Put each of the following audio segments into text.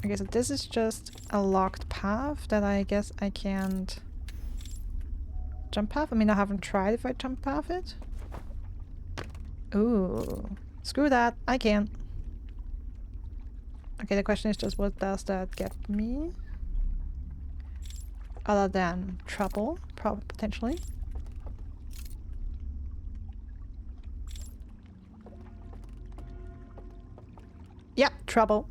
Okay, so this is just a locked path that I guess I can't jump path. I mean, I haven't tried if I jump path it. Ooh, screw that. I can't. Okay, the question is just what does that get me? Other than trouble, potentially. Yeah, trouble.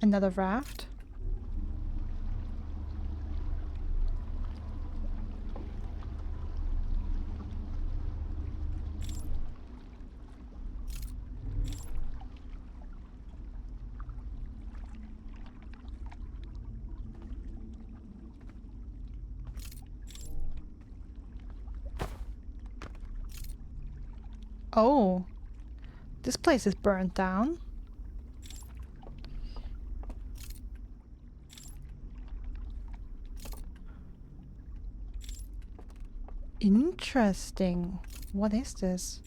Another raft. Oh, this place is burnt down. Interesting. What is this?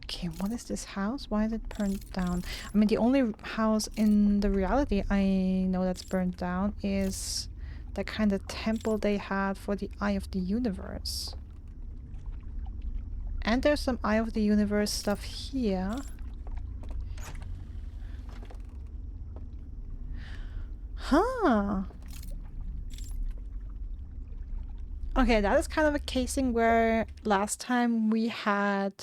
Okay, what is this house? Why is it burnt down? I mean, the only house in the reality I know that's burnt down is the kind of temple they had for the Eye of the Universe. And there's some Eye of the Universe stuff here. Huh. Okay, that is kind of a casing where last time we had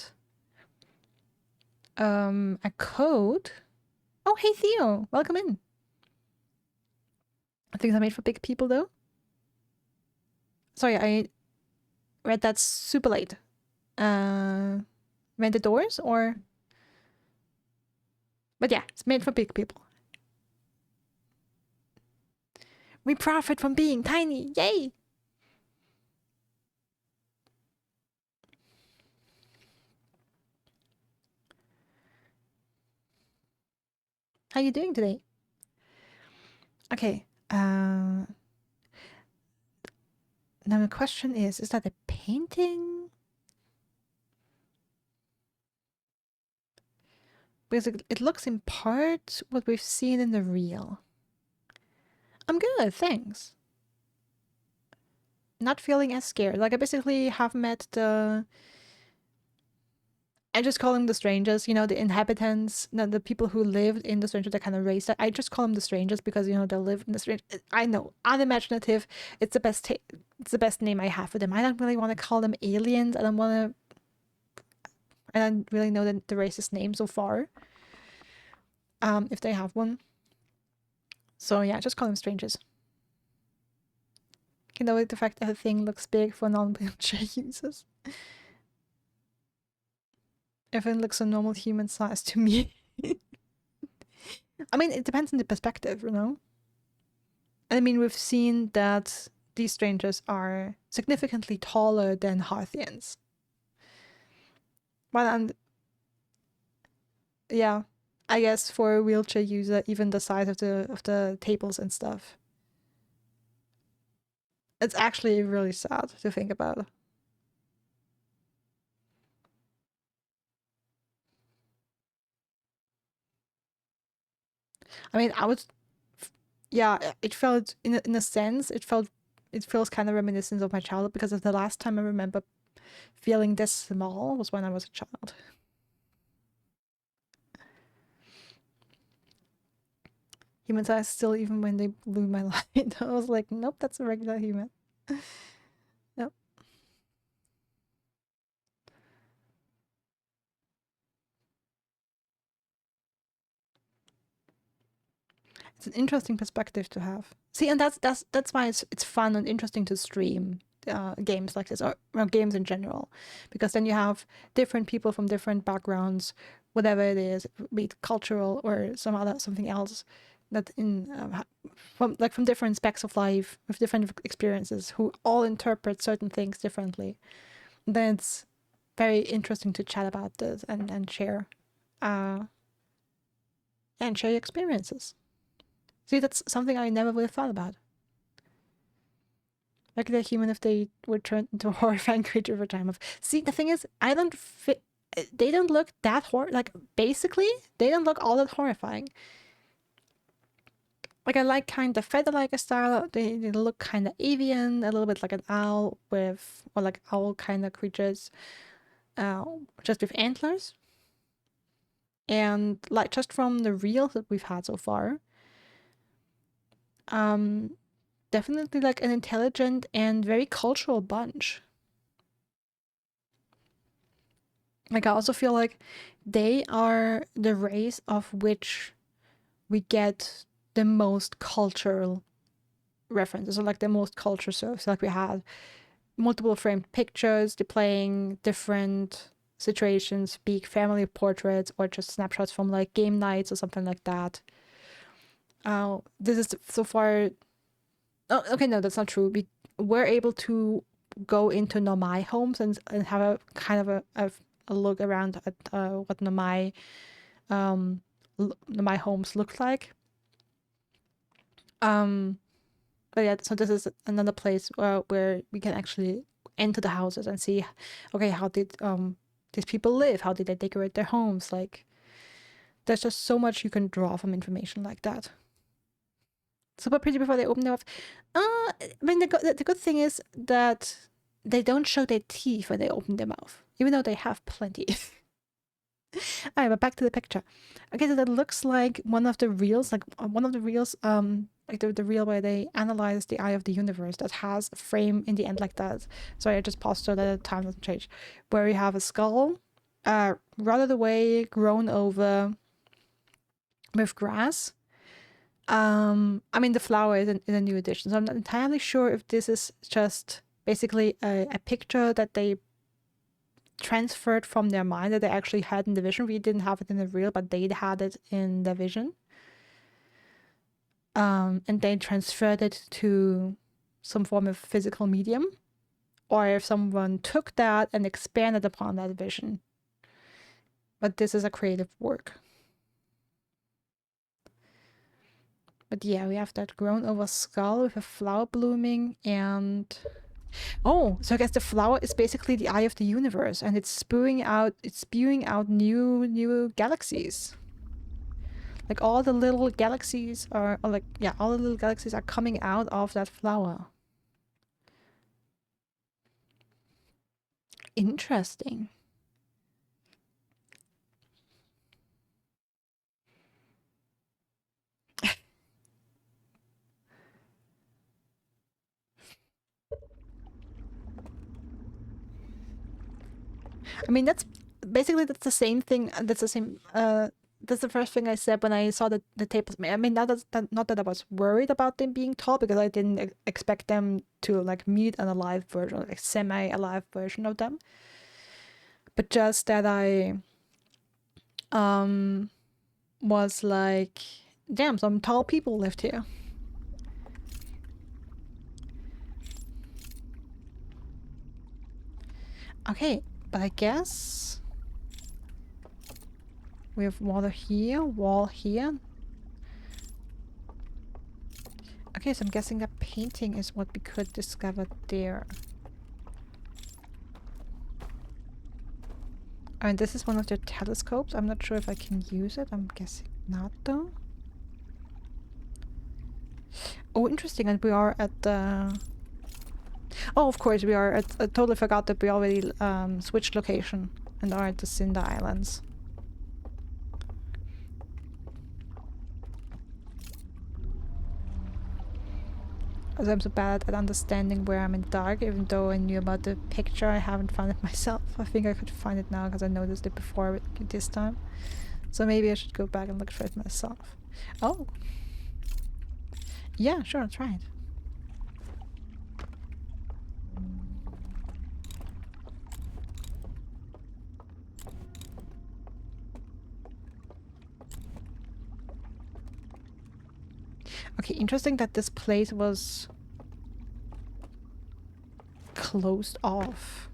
a code. Oh, hey Theo, welcome in. Things are made for big people though. Sorry, I read that super late. Rent the doors or... But yeah, it's made for big people. We profit from being tiny, yay! How you doing today? Okay, now the question is that a painting? Because it looks in part what we've seen in the reel. I'm good, thanks. Not feeling as scared. Like, I basically have met the... I just call them the strangers, you know, the inhabitants, the people who lived in the stranger that kind of raised it. I just call them the strangers because, you know, they live in the stranger. I know, unimaginative. It's the best. It's the best name I have for them. I don't really want to call them aliens. I don't want to. I don't really know the racist name so far. If they have one. So yeah, just call them strangers. You know, the fact that the thing looks big for non-wheelchair users. Everything looks a normal human size to me. I mean, it depends on the perspective, you know? I mean, we've seen that these strangers are significantly taller than Harthians. Well, and yeah, I guess for a wheelchair user, even the size of the tables and stuff. It's actually really sad to think about. I mean, yeah, it felt in a sense, it feels kind of reminiscent of my childhood because of the last time I remember feeling this small was when I was a child. Human size still, even when they blew my light, I was like, nope, that's a regular human. Nope. It's an interesting perspective to have. See, and that's why it's fun and interesting to stream. games like this, or games in general, because then you have different people from different backgrounds, whatever it is, be it cultural or something else, that from different specs of life with different experiences, who all interpret certain things differently. Then it's very interesting to chat about this and share your experiences. See, that's something I never would have thought about. Like the human, if they were turned into a horrifying creature over time. See, the thing is, they don't look that basically, they don't look all that horrifying. Like, I like kind of feather-like style. They look kind of avian, a little bit like an owl or like owl kind of creatures, just with antlers. And like just from the reels that we've had so far, definitely like an intelligent and very cultural bunch. Like, I also feel like they are the race of which we get the most cultural references, or like the most culture serves. Like, we had multiple framed pictures displaying different situations, be it family portraits or just snapshots from like game nights or something like that. This is so far. Oh, okay, no, that's not true. We're able to go into Nomai homes and have a kind of a look around at what Nomai homes look like. But yeah, so this is another place where we can actually enter the houses and see, okay, how did these people live? How did they decorate their homes? Like, there's just so much you can draw from information like that. Super pretty before they open their mouth. I mean, the good thing is that they don't show their teeth when they open their mouth, even though they have plenty. Alright, but back to the picture. Okay, so that looks like one of the reels, like the reel where they analyze the eye of the universe that has a frame in the end like that. Sorry, I just paused so that the time doesn't change. Where you have a skull, rotted away, grown over with grass. I mean, the flower is in a new edition, so I'm not entirely sure if this is just basically a picture that they transferred from their mind that they actually had in the vision. We didn't have it in the real, but they had it in the vision. And they transferred it to some form of physical medium, or if someone took that and expanded upon that vision. But this is a creative work. But yeah, we have that grown over skull with a flower blooming, and oh, so I guess the flower is basically the eye of the universe, and it's spewing out new galaxies. Like, all the little galaxies are all the little galaxies are coming out of that flower. Interesting. I mean, that's the same thing. That's the first thing I said when I saw the tables. I mean, not that I was worried about them being tall, because I didn't expect them to like meet an alive version, like semi-alive version of them. But just that I was like, damn, some tall people lived here. Okay, but I guess we have water here, wall here. Okay, so I'm guessing that painting is what we could discover there. And this is one of their telescopes. I'm not sure if I can use it. I'm guessing not, though. Oh, interesting. And we are at the... Oh, of course, we are at... I totally forgot that we already switched location and are at the Cinder Islands. As I'm so bad at understanding where I'm in the dark, even though I knew about the picture, I haven't found it myself. I think I could find it now because I noticed it before this time. So maybe I should go back and look for it myself. Oh. Yeah, sure, try it. Okay, interesting that this place was closed off.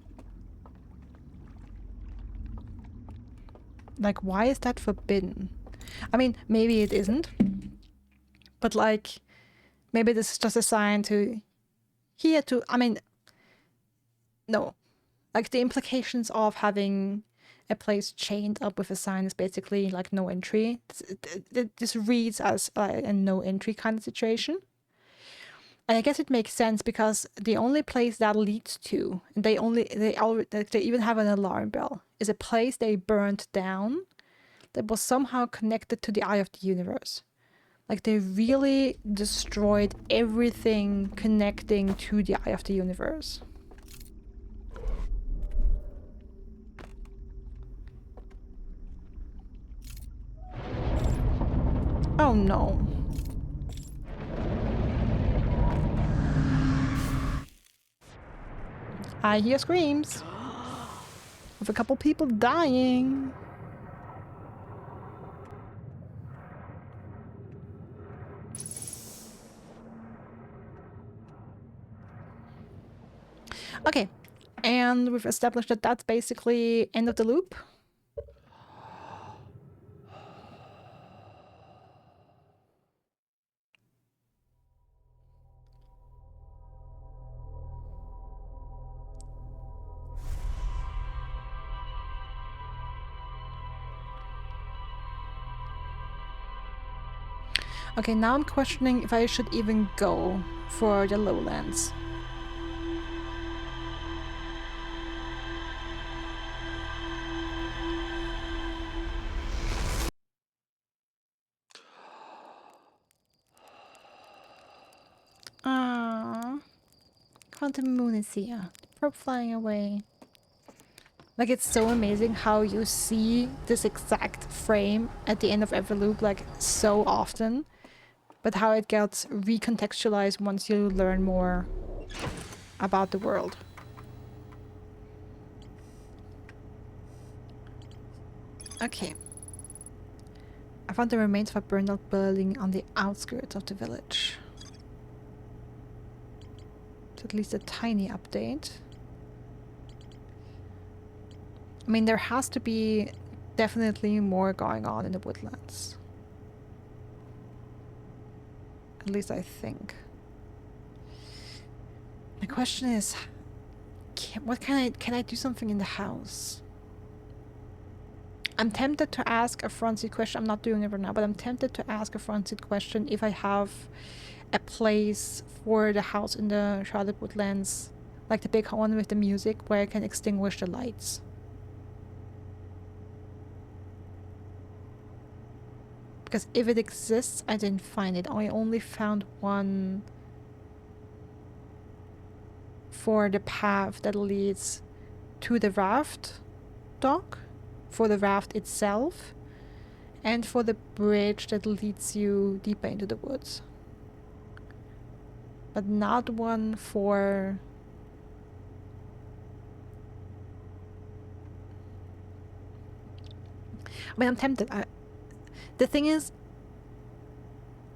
Like, why is that forbidden? I mean, maybe it isn't. But like, maybe this is just a sign to here to, I mean, no. Like the implications of having a place chained up with a sign is basically like no entry. This reads as a no entry kind of situation. And I guess it makes sense because the only place that leads to, and they even have an alarm bell, is a place they burned down that was somehow connected to the eye of the universe. Like they really destroyed everything connecting to the eye of the universe. Oh no. I hear screams of a couple people dying. Okay, and we've established that that's basically end of the loop. Okay, now I'm questioning if I should even go for the lowlands. Ah, Quantum Moon is here. Probe flying away. Like, it's so amazing how you see this exact frame at the end of every loop, like, so often. But how it gets recontextualized once you learn more about the world. Okay. I found the remains of a burned out building on the outskirts of the village. It's at least a tiny update. I mean, there has to be definitely more going on in the woodlands. At least I think. The question is, can I do something in the house? I'm tempted to ask a fronted question. I'm not doing it right now, but I'm tempted to ask a fronted question if I have a place for the house in the Charlotte Woodlands, like the big one with the music, where I can extinguish the lights. Because if it exists, I didn't find it. I only found one for the path that leads to the raft dock, for the raft itself, and for the bridge that leads you deeper into the woods. But not one for... I mean, I'm tempted. The thing is,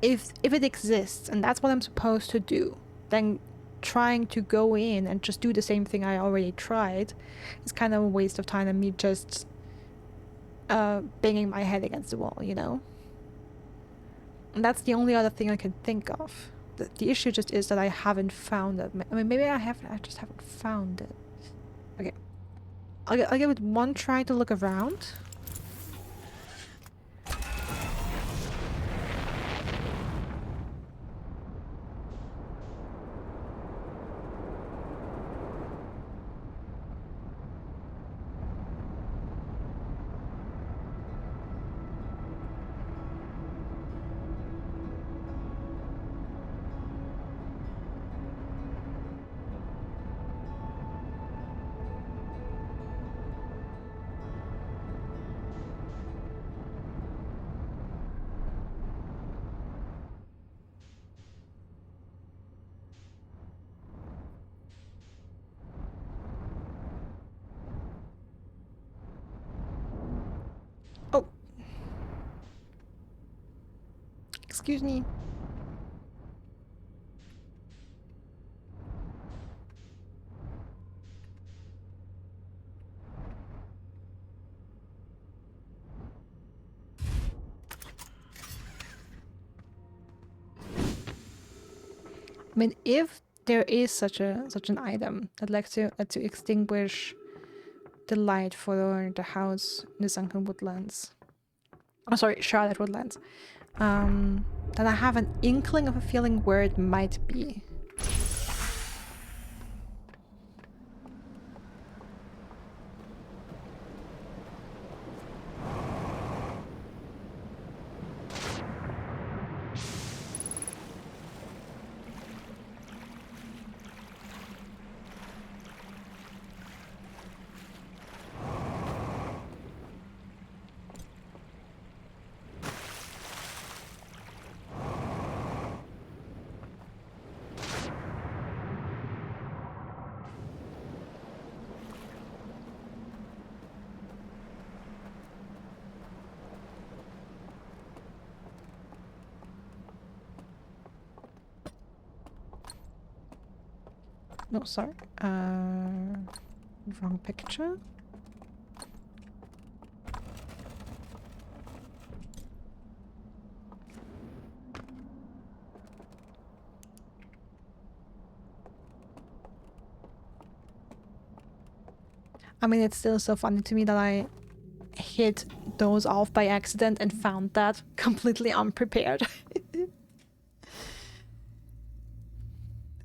if it exists, and that's what I'm supposed to do, then trying to go in and just do the same thing I already tried is kind of a waste of time and me just banging my head against the wall, you know? And that's the only other thing I can think of. The issue just is that I haven't found it. I mean, maybe I just haven't found it. Okay. I'll give it one try to look around. Oh. Excuse me. I mean, if there is such an item that lets to extinguish the light for the house in the sunken woodlands. Oh, sorry, Charlotte Woodlands. Then I have an inkling of a feeling where it might be. No, sorry. Wrong picture. I mean, it's still so funny to me that I hit those off by accident and found that completely unprepared.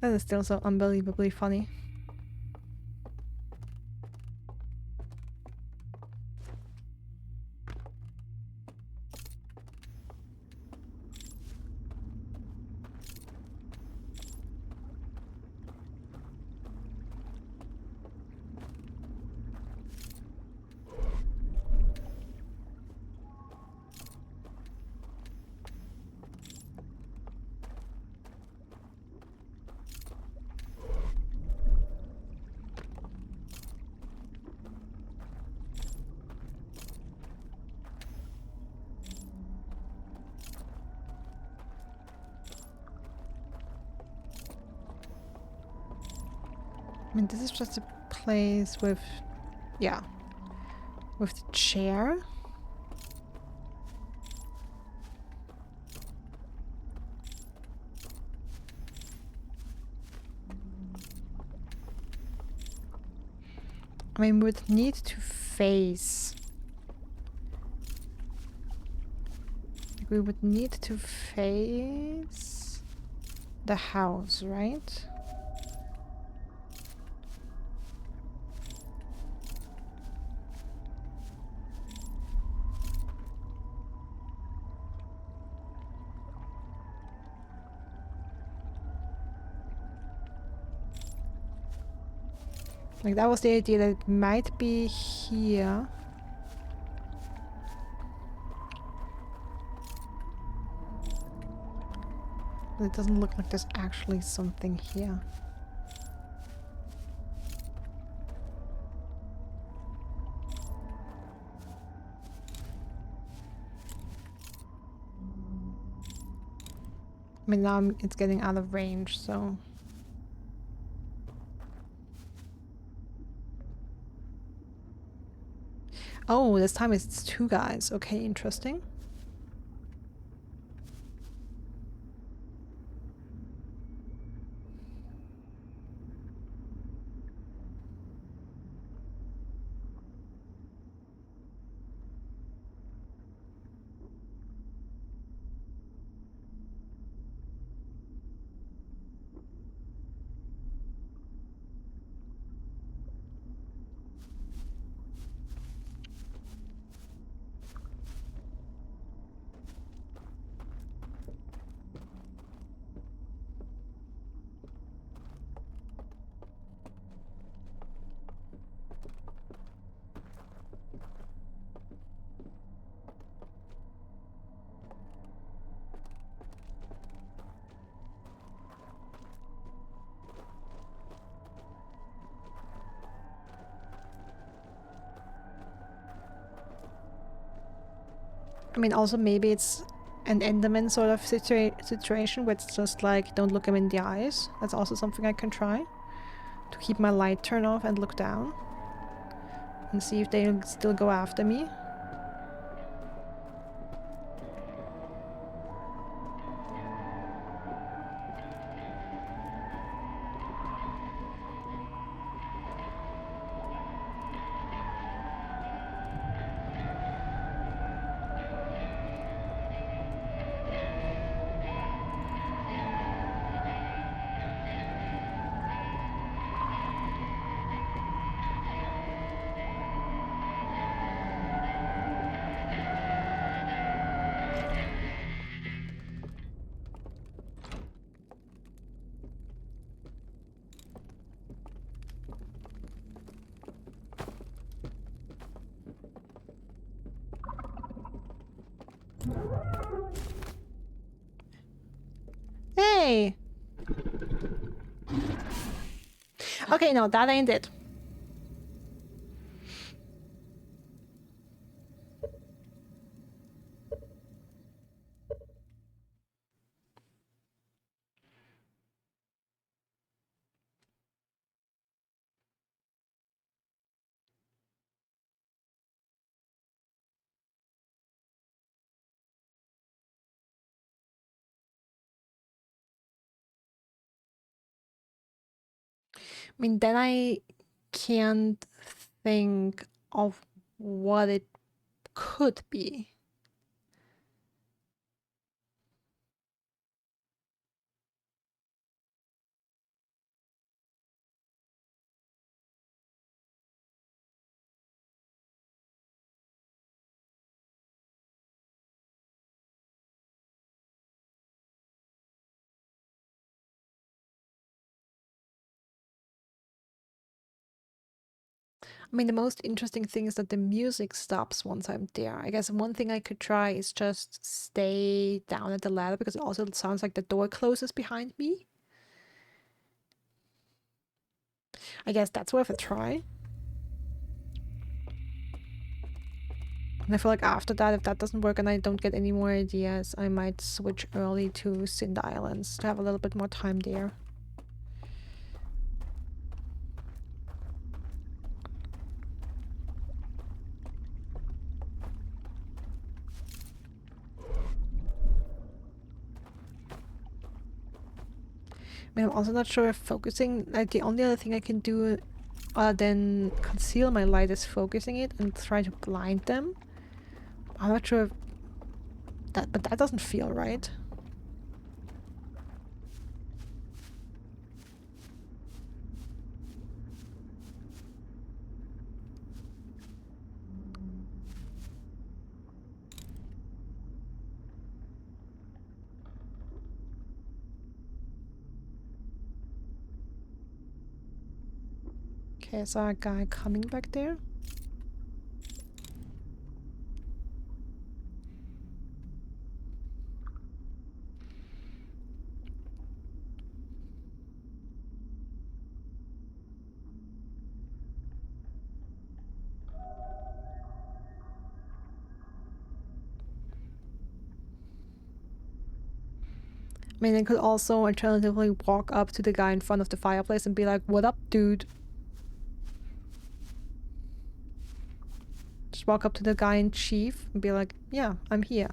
That is still so unbelievably funny. I mean, this is just a place with, yeah, with the chair. I mean, we would need to face. We would need to face the house, right? Like, that was the idea that it might be here. But it doesn't look like there's actually something here. I mean, now it's getting out of range, so... Oh, this time it's two guys. Okay, interesting. I mean, also maybe it's an Enderman sort of situation where it's just like, don't look them in the eyes. That's also something I can try. To keep my light turned off and look down. And see if they still go after me. Hey! Okay, no, that ain't it. I mean, then I can't think of what it could be. I mean, the most interesting thing is that the music stops once I'm there. I guess one thing I could try is just stay down at the ladder because it also sounds like the door closes behind me. I guess that's worth a try. And I feel like after that, if that doesn't work and I don't get any more ideas, I might switch early to Cinder Islands to have a little bit more time there. I mean, I'm also not sure if focusing, like the only other thing I can do other than conceal my light is focusing it and try to blind them. I'm not sure if that, but that doesn't feel right. Okay, I saw a guy coming back there. I mean, I could also alternatively walk up to the guy in front of the fireplace and be like, "What up, dude?" Just walk up to the guy in chief and be like, "Yeah, I'm here."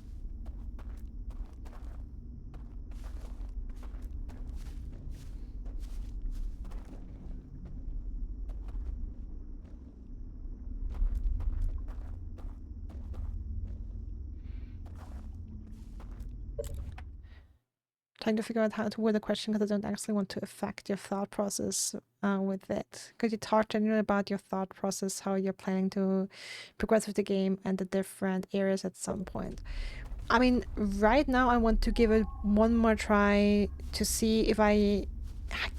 Trying to figure out how to word the question because I don't actually want to affect your thought process with it. Could you talk generally about your thought process, how you're planning to progress with the game and the different areas at some point? I mean, right now I want to give it one more try to see if I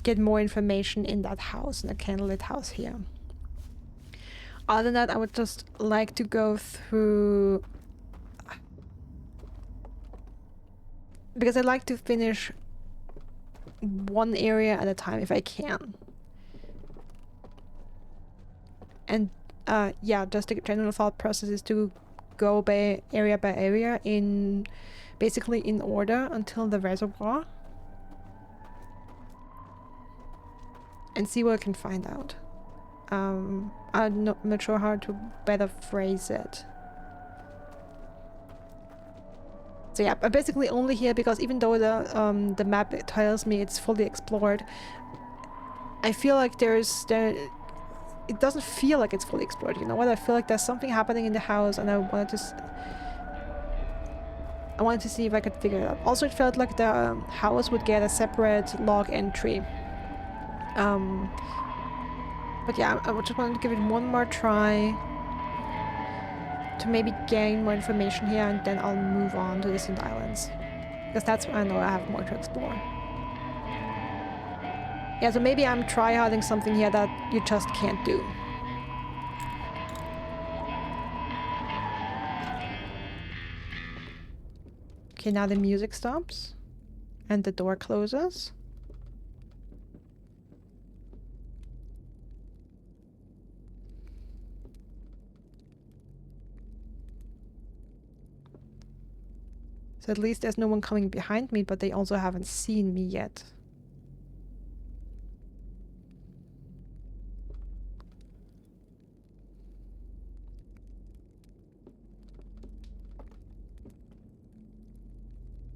get more information in that house, in the candlelit house here. Other than that, I would just like to go through... because I'd like to finish one area at a time if I can. And yeah, just the general thought process is to go by area in basically in order until the reservoir and see what I can find out. I'm not sure how to better phrase it. So yeah, I'm basically only here because even though the map tells me it's fully explored, I feel like it doesn't feel like it's fully explored, you know what? I feel like there's something happening in the house and I wanted to see if I could figure it out. Also, it felt like the house would get a separate log entry. But yeah, I just wanted to give it one more try to maybe gain more information here and then I'll move on to the Sint Islands. Because that's where I know I have more to explore. Yeah, so maybe I'm tryharding something here that you just can't do. Okay, now the music stops. And the door closes. So at least there's no one coming behind me, but they also haven't seen me yet.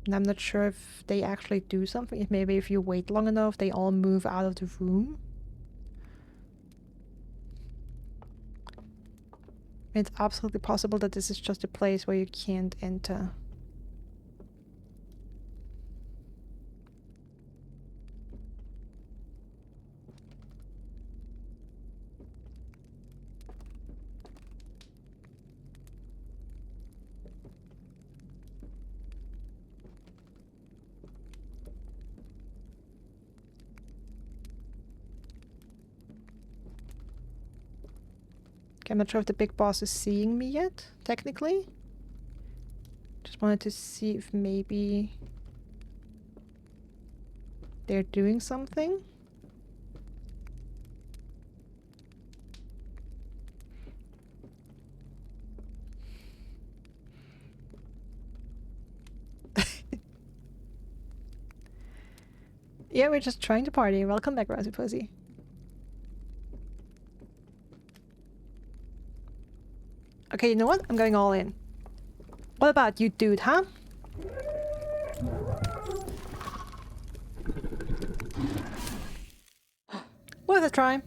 And I'm not sure if they actually do something. If maybe if you wait long enough, they all move out of the room. It's absolutely possible that this is just a place where you can't enter. Okay, I'm not sure if the big boss is seeing me yet, technically. Just wanted to see if maybe they're doing something. Yeah, we're just trying to party. Welcome back, Rosie Pussy. Okay, you know what? I'm going all in. What about you, dude, huh? Worth a try.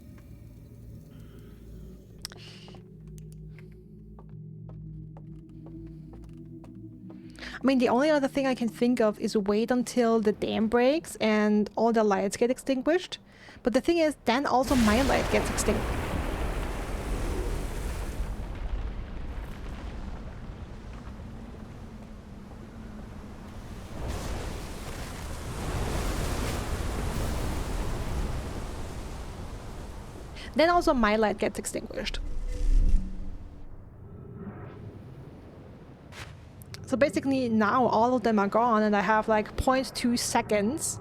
I mean, the only other thing I can think of is wait until the dam breaks and all the lights get extinguished. But the thing is, then also my light gets extinguished. Then also my light gets extinguished. So basically now all of them are gone and I have like 0.2 seconds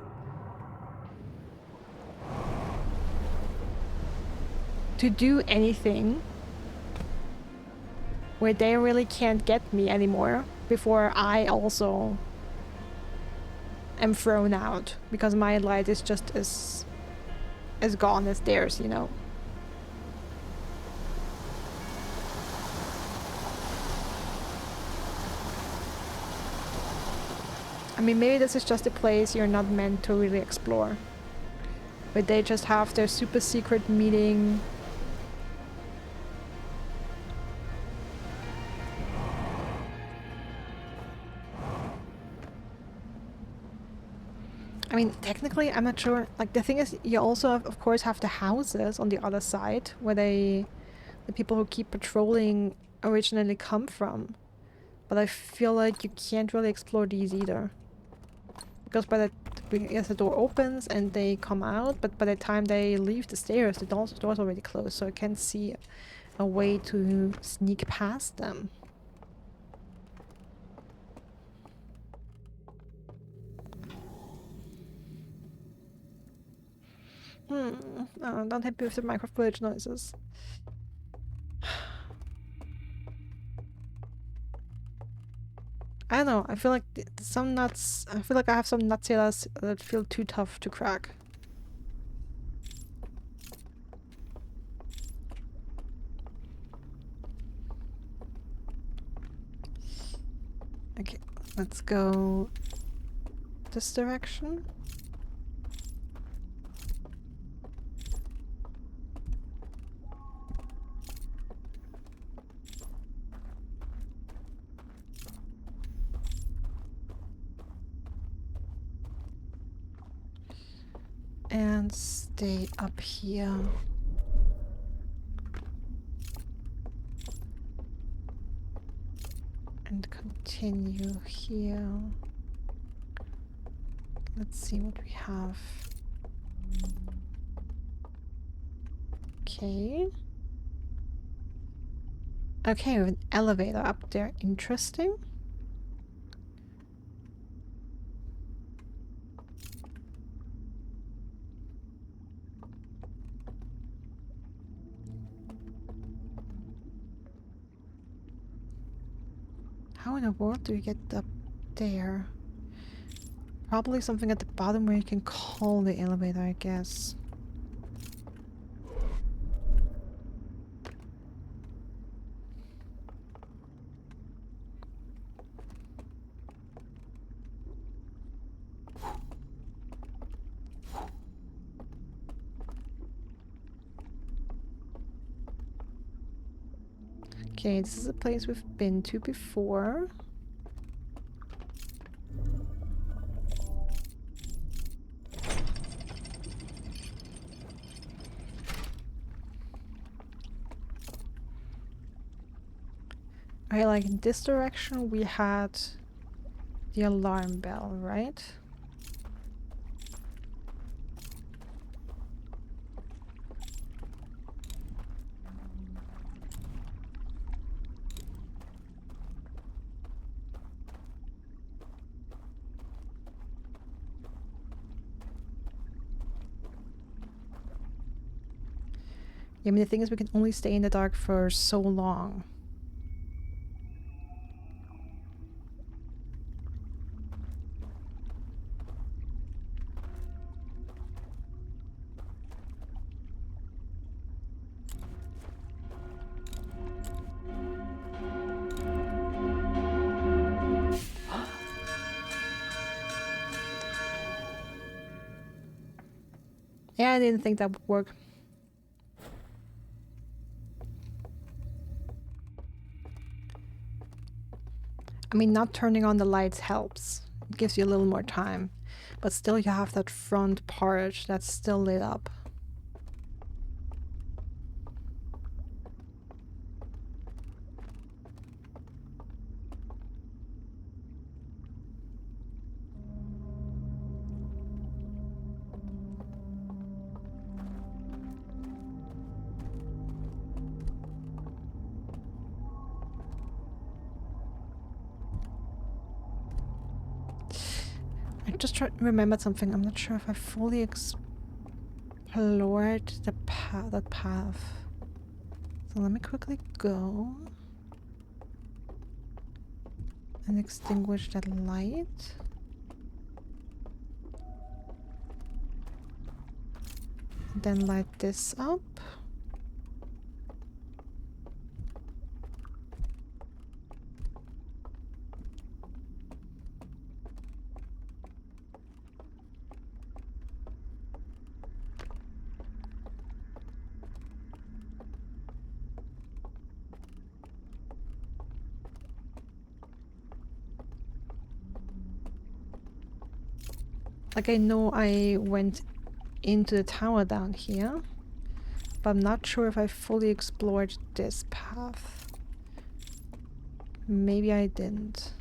to do anything where they really can't get me anymore before I also am thrown out because my light is just as gone as theirs, you know. I mean, maybe this is just a place you're not meant to really explore. But they just have their super secret meeting. I mean, technically, I'm not sure. Like, the thing is, you also, of course, have the houses on the other side where the people who keep patrolling originally come from. But I feel like you can't really explore these either. Because yes, the door opens and they come out, but by the time they leave the stairs, the door's already closed, so I can't see a way to sneak past them. Oh, not happy with the micro-glitch noises. I don't know, I feel like some nuts... I feel like I have some nutsillas that feel too tough to crack. Okay, let's go this direction. And stay up here. And continue here. Let's see what we have. Okay. Okay, we have an elevator up there. Interesting. How in the world do you get up there? Probably something at the bottom where you can call the elevator, I guess. Okay, this is a place we've been to before. Okay, like in this direction we had the alarm bell, right? Yeah, I mean, the thing is we can only stay in the dark for so long. Yeah, I didn't think that would work. I mean, not turning on the lights helps. It gives you a little more time. But still you have that front part that's still lit up. I just remembered something. I'm not sure if I fully explored that path. So let me quickly go and extinguish that light. And then light this up. Like, I know I went into the tower down here, but I'm not sure if I fully explored this path. Maybe I didn't.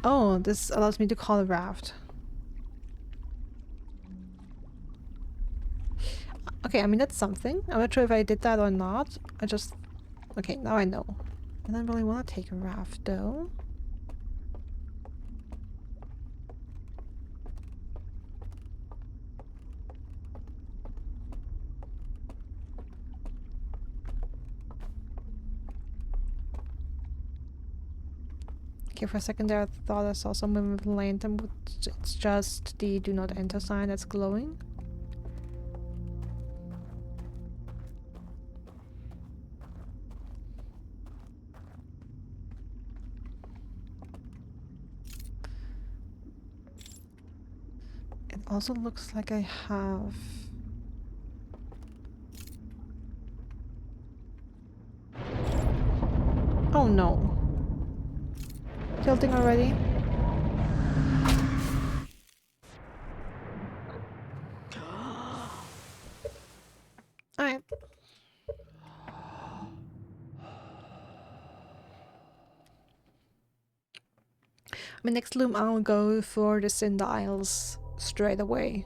Oh, this allows me to call a raft. Okay, I mean, that's something. I'm not sure if I did that or not. I just... Okay, now I know. I don't really want to take a raft, though. Okay, for a second there I thought I saw someone with a lantern, but it's just the do not enter sign that's glowing. It also looks like I have... Oh no. Tilting already? Alright. I mean, next loom I'll go for the Cinder Isles straight away.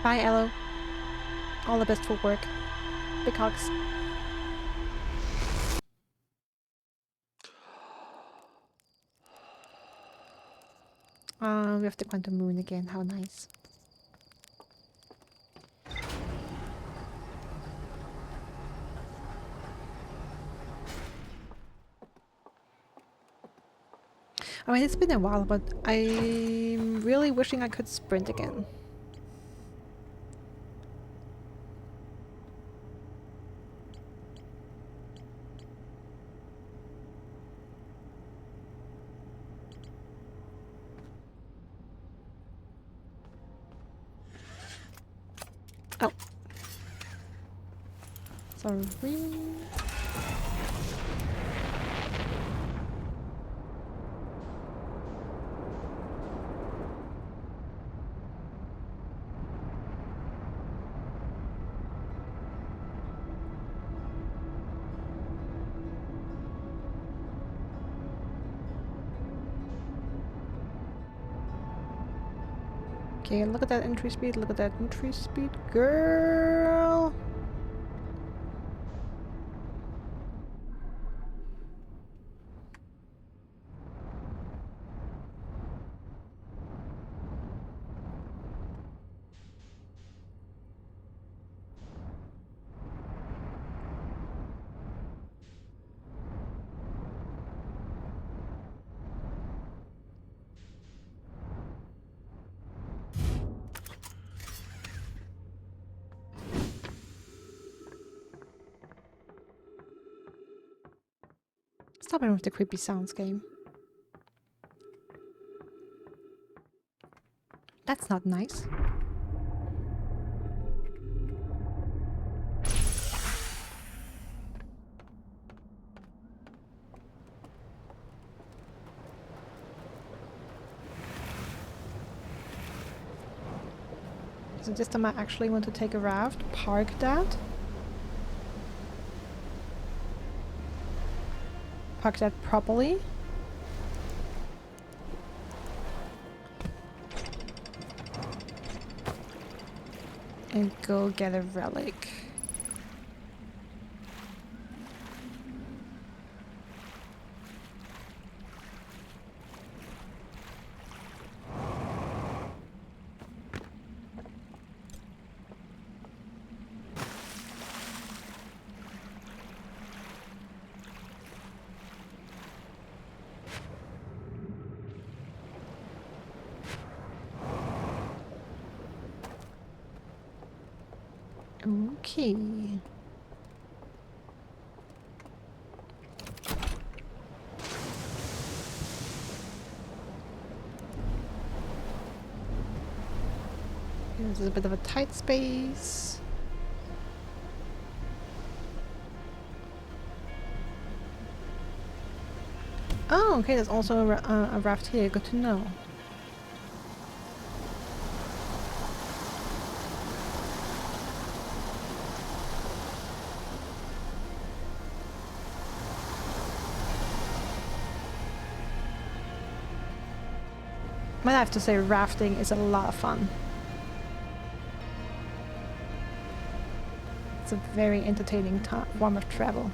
Bye, Elo. All the best for work. Big hugs. We have the quantum moon again. How nice. I mean, it's been a while, but I'm really wishing I could sprint again. Oh. Sorry. Okay, look at that entry speed, look at that entry speed, girl! Stop it with the creepy sounds, game. That's not nice. So this time I actually want to take a raft, park that. Park that properly. And go get a relic. Okay. This is a bit of a tight space. Oh, okay, there's also a raft here. Good to know. But I have to say, rafting is a lot of fun. It's a very entertaining form of travel.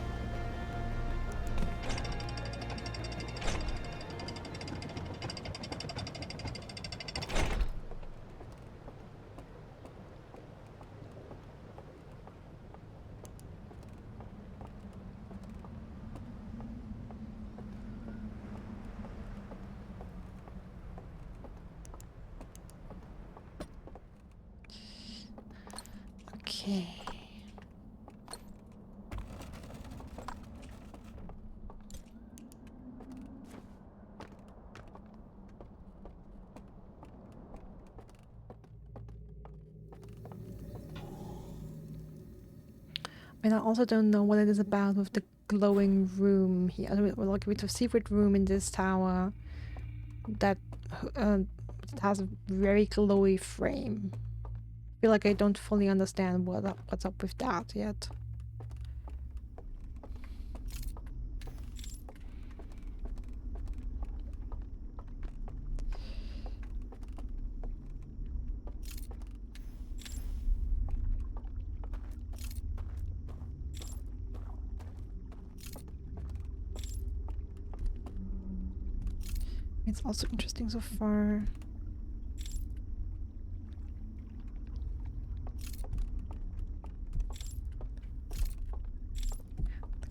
Okay. And I also don't know what it is about with the glowing room here. Like with a secret room in this tower that has a very glowy frame. I feel like I don't fully understand what's up with that yet. It's also interesting so far.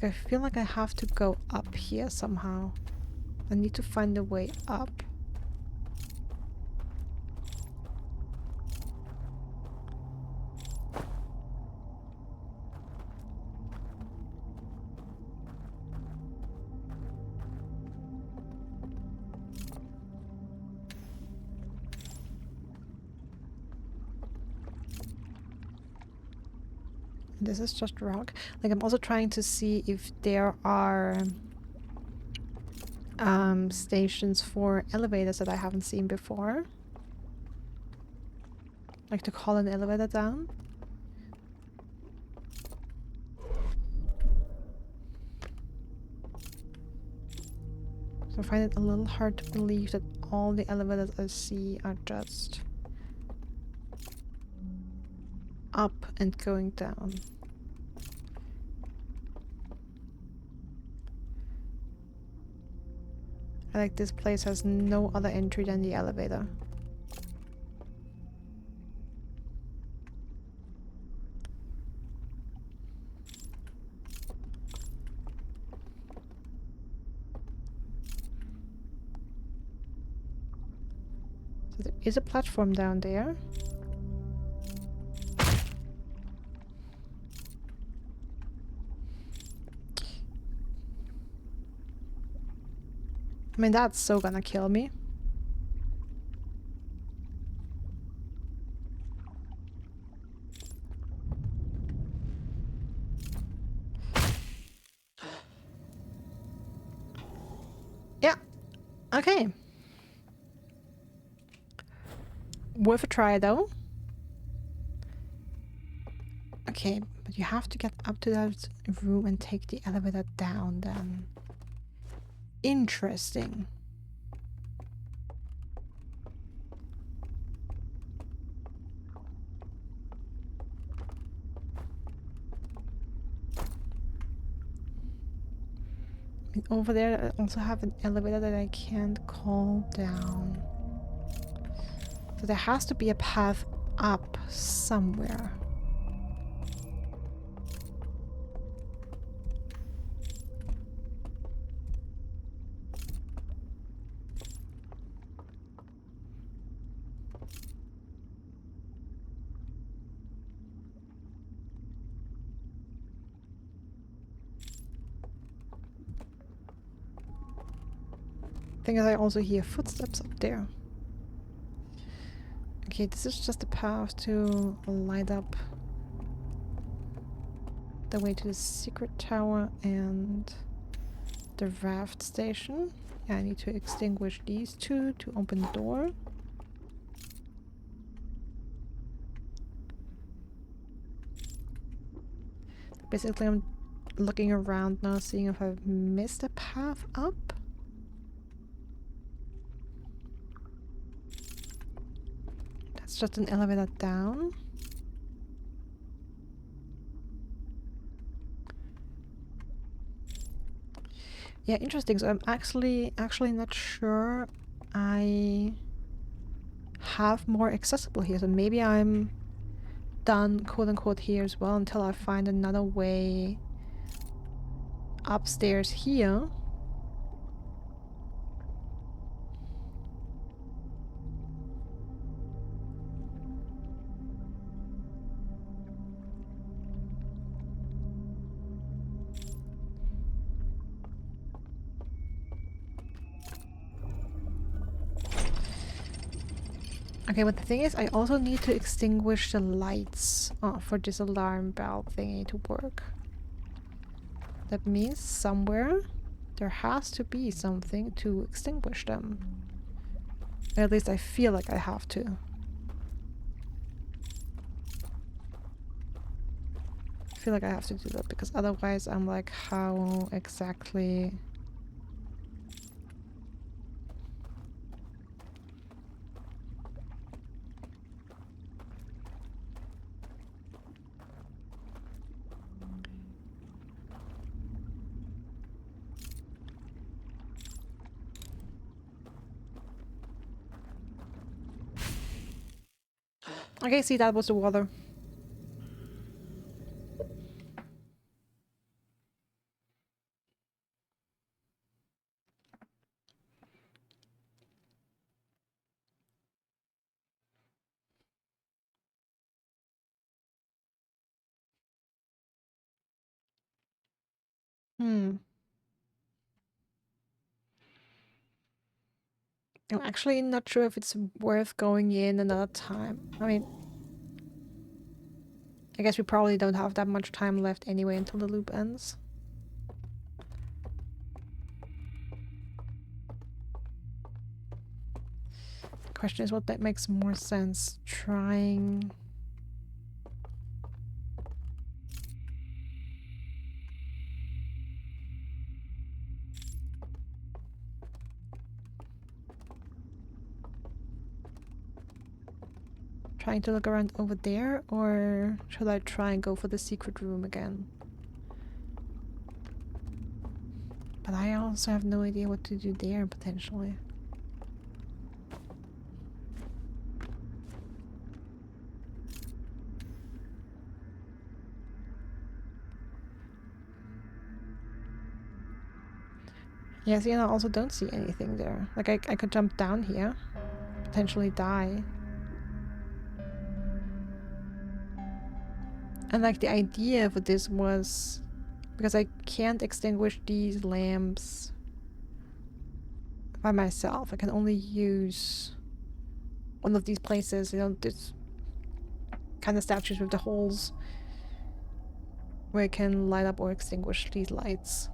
Like, I feel like I have to go up here somehow. I need to find a way up. This is just rock. Like, I'm also trying to see if there are stations for elevators that I haven't seen before. Like to call an elevator down. So I find it a little hard to believe that all the elevators I see are just up and going down. I like this place has no other entry than the elevator. So there is a platform down there. I mean, that's so gonna kill me. Yeah. Okay. Worth a try though. Okay, but you have to get up to that room and take the elevator down then. Interesting. And over there I also have an elevator that I can't call down. So there has to be a path up somewhere. Thing is, I also hear footsteps up there. Okay, this is just a path to light up the way to the secret tower and the raft station. Yeah, I need to extinguish these two to open the door. Basically, I'm looking around now, seeing if I've missed a path up. That's just an elevator down. Yeah, interesting. So I'm actually not sure I have more accessible here. So maybe I'm done, quote unquote, here as well until I find another way upstairs here. Okay, but the thing is, I also need to extinguish the lights for this alarm bell thingy to work. That means somewhere there has to be something to extinguish them. At least I feel like I have to. I feel like I have to do that because otherwise I'm like, how exactly... Okay, see, that was the water. I'm actually not sure if it's worth going in another time. I mean, I guess we probably don't have that much time left anyway until the loop ends. The question is what that makes more sense. Trying... Trying to look around over there, or should I try and go for the secret room again? But I also have no idea what to do there, potentially. Yeah, see, and I also don't see anything there. Like, I could jump down here, potentially die. And like the idea for this was because I can't extinguish these lamps by myself. I can only use one of these places, you know, this kind of statues with the holes where I can light up or extinguish these lights.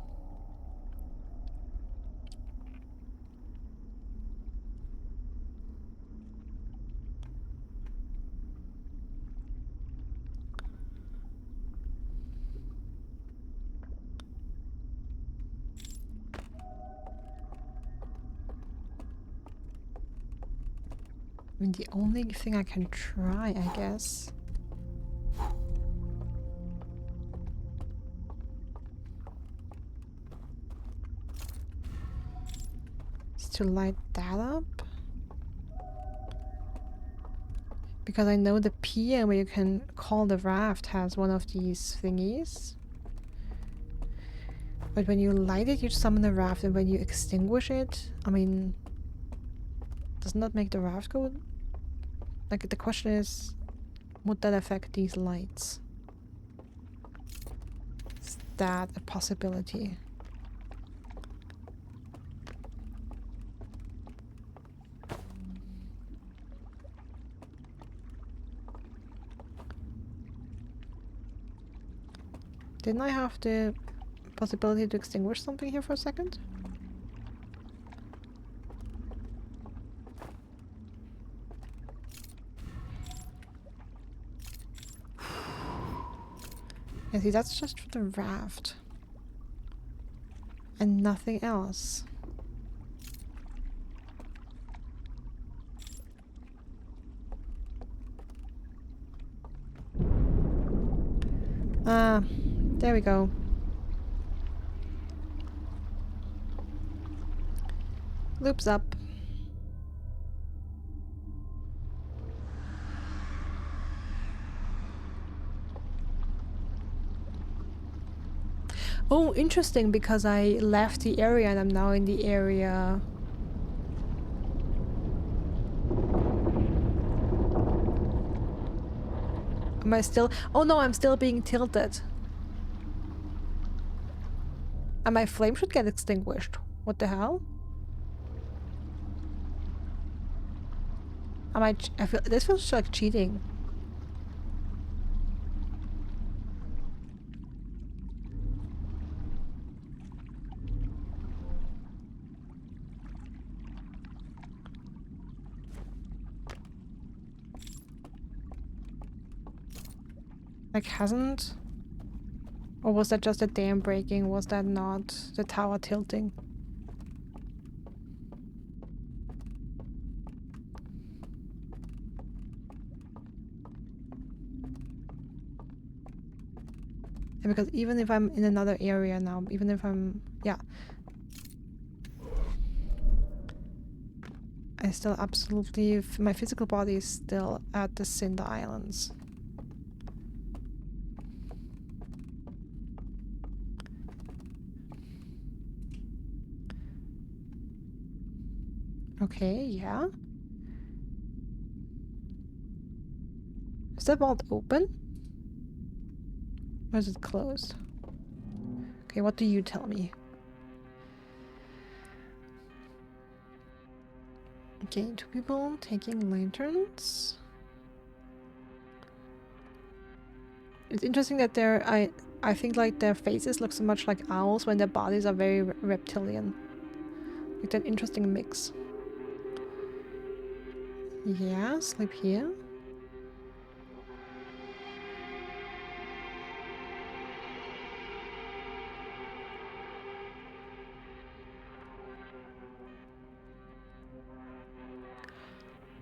I mean, the only thing I can try, I guess, is to light that up. Because I know the pier where you can call the raft has one of these thingies. But when you light it, you summon the raft, and when you extinguish it, I mean, doesn't that make the raft go? Like, the question is, would that affect these lights? Is that a possibility? Didn't I have the possibility to extinguish something here for a second? Yeah, see, that's just for the raft. And nothing else. Ah, there we go. Loops up. Oh, interesting, because I left the area and I'm now in the area. Am I still? Oh no, I'm still being tilted. And my flame should get extinguished. What the hell? I feel this feels like cheating. Like, hasn't? Or was that just a dam breaking? Was that not the tower tilting? Yeah, because even if I'm in another area now, even if I'm... yeah. I still absolutely... my physical body is still at the Cinder Islands. Okay, yeah. Is that vault open? Or is it closed? Okay, what do you tell me? Okay, 2 people taking lanterns. It's interesting that I think like their faces look so much like owls when their bodies are very reptilian. Like that interesting mix. Yeah, sleep here.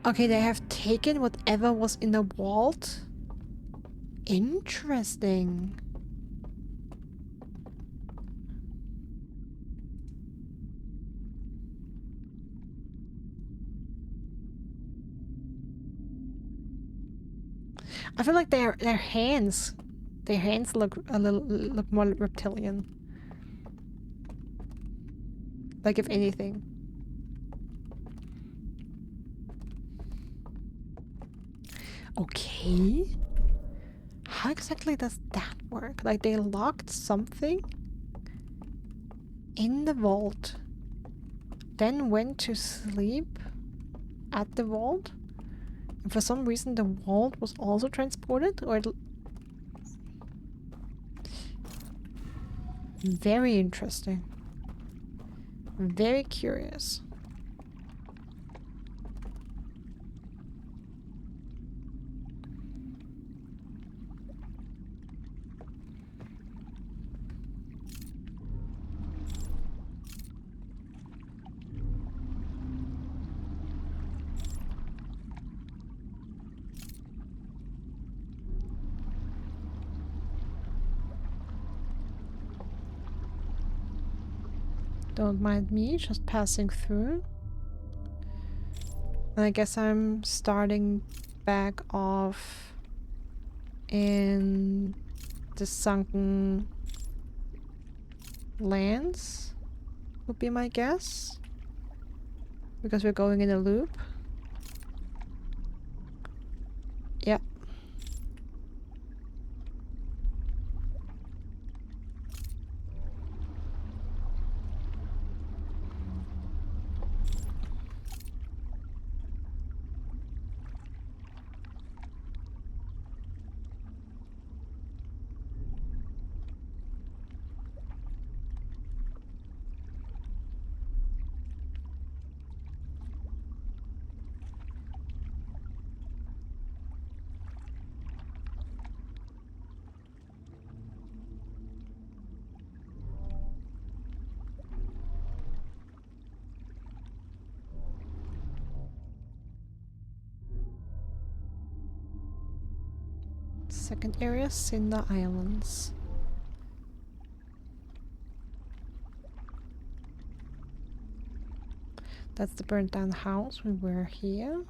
Okay, they have taken whatever was in the vault. Interesting. I feel like their hands look look more reptilian. Like if anything. Okay. How exactly does that work? Like they locked something in the vault, then went to sleep at the vault, and for some reason the vault was also transported, or very interesting. Very curious. Don't mind me, just passing through. And I guess I'm starting back off in the sunken lands, would be my guess. Because we're going in a loop. Yep. Second area, Cinder Islands. That's the burnt down house. We were here.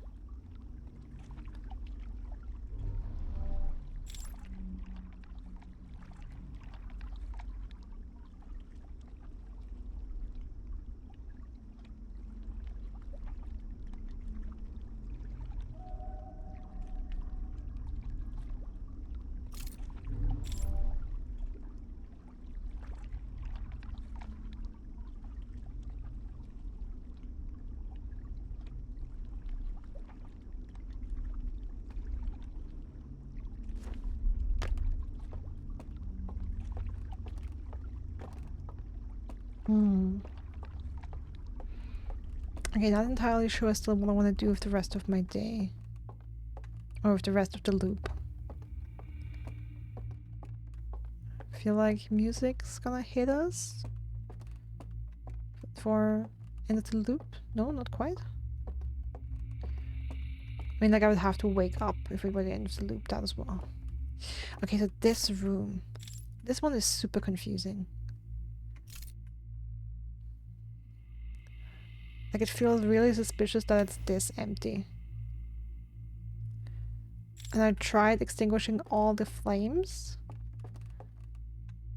Okay, not entirely sure still what I want to do with the rest of my day. Or with the rest of the loop. Feel like music's gonna hit us for end of the loop? No, not quite. I mean, like I would have to wake up if we were the end of the loop, that as well. Okay, so this room. This one is super confusing. Like it feels really suspicious that it's this empty. And I tried extinguishing all the flames.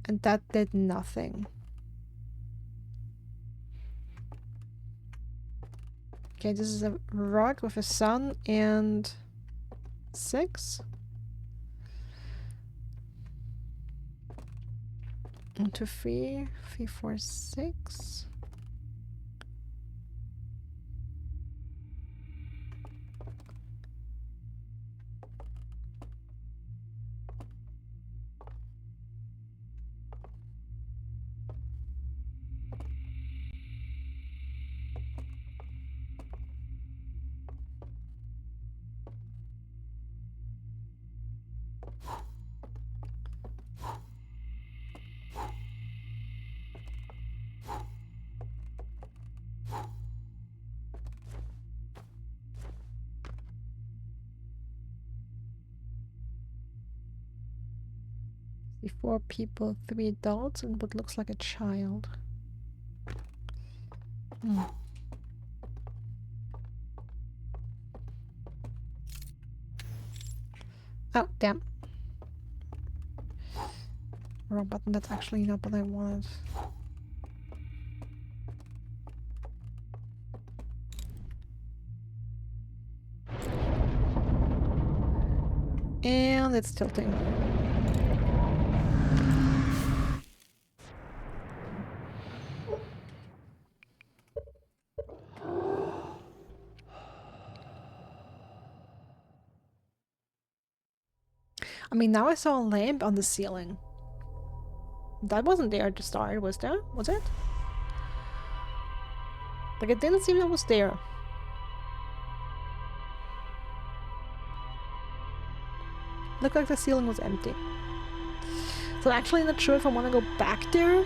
And that did nothing. Okay, this is a rug with a sun and 6. 1, 2, 3, 3, 4, 6. Four people, 3 adults, and what looks like a child. Oh, damn. Wrong button, that's actually not what I wanted. And it's tilting. I mean, now I saw a lamp on the ceiling. That wasn't there at the start, was there? Was it? Like, it didn't seem it was there. Looked like the ceiling was empty. So I'm actually not sure if I want to go back there